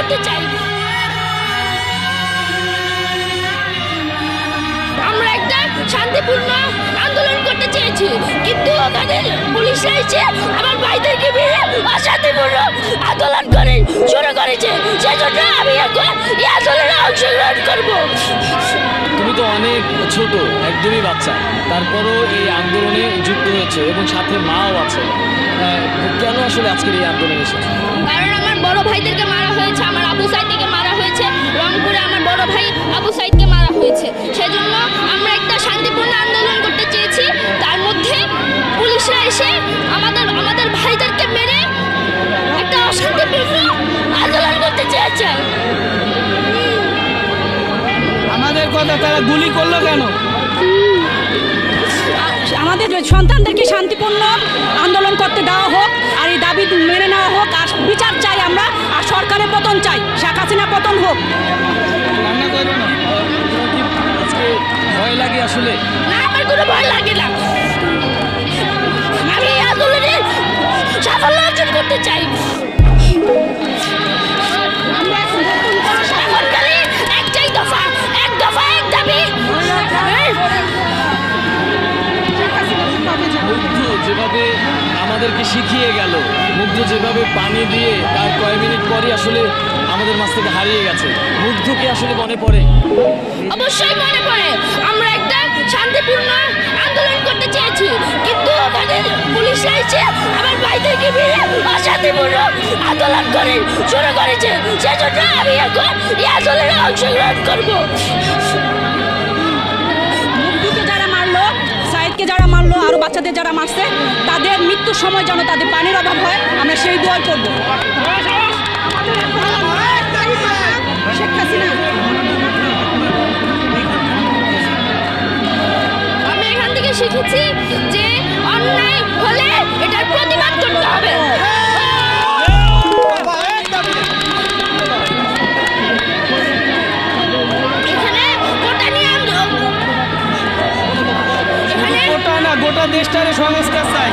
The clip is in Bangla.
করতে চাই। আমরা একটা শান্তিপূর্ণ আন্দোলন করতে চেয়েছি, কিন্তু ওখানে পুলিশরা এসে আমার ভাইদেরকে মেরে অশান্তিপূর্ণ আন্দোলন করে শুরু করেছে। সেজন্য আমি এখন এই আন্দোলনে অংশগ্রহণ করব। তুমি তো অনেক ছোট, একদমই বাচ্চা, তারপরও এই আন্দোলনে যুক্ত হয়েছে এবং সাথে মাও আছে। কেন আসলে আজকের এই আন্দোলনে এসেছে? কারণ আমার বড় ভাইদেরকে মারা হয়েছে, আমার আবু সাইদকে মারা হয়েছে, রংপুরে আমার বড় ভাই আবু সাইদকে মারা হয়েছে। সেজন্য আমরা একটা শান্তিপূর্ণ আন্দোলন করতে চেয়েছি। তার মধ্যে পুলিশরা এসে আমাদের ভাইদেরকে মেরে একটা অশান্তিপূর্ণ আন্দোলন করতে চেয়েছে। আমাদের কথা তারা গুলি করলো কেন? আমাদের সন্তানদেরকে শান্তিপূর্ণ আন্দোলন করতে দেওয়া হোক, আর এই দাবি মেনে নেওয়া হোক, আর বিচার চাই আমরা, আর সরকারের পতন চাই, শেখ হাসিনা পতন হোক। রান্না করো না। আজকে ভয় লাগে আসলে? না, আমার কোনো ভয় লাগে না। আমি এই আন্দোলনে সাফল্য অর্জন করতে চাই। এখন খালি একটাই দফা, এক দফা এক দাবি। মুগ্ধ যেভাবে আমাদেরকে শিখিয়ে গেল, মুগ্ধ যেভাবে পানি দিয়ে তার কয় মিনিট পরে আসলে আমাদের মাছ থেকে হারিয়ে গেছে, মুগ্ধকে আসলে মনে পড়ে? অবশ্যই মনে পড়ে। আমরা একটা শান্তিপূর্ণ আন্দোলন করতে চেয়েছি, কিন্তু ওখানে পুলিশরা এসে আমার ভাইদেরকে মেরে অশান্তিপূর্ণ আন্দোলন করে শুরু করেছে। সেজন্য আমি এখন এই আন্দোলনে অংশগ্রহণ করব। মুগ্ধকে যারা মারলো, সাইদকে যারা মারলো, আরো বাচ্চাদের যারা মারছে, তাদের মৃত্যুর সময় যেন তাদের পানির অভাব হয়, আমরা সেই দোয়াই করব। শেখ হাসিনা, আমি এখান থেকে শিখেছি যে অন্যায় হলে এটার প্রতিবাদ করতে হবে। এখানে কোটা নিয়ে গোটা না, গোটা দেশটারে সংস্কার চাই।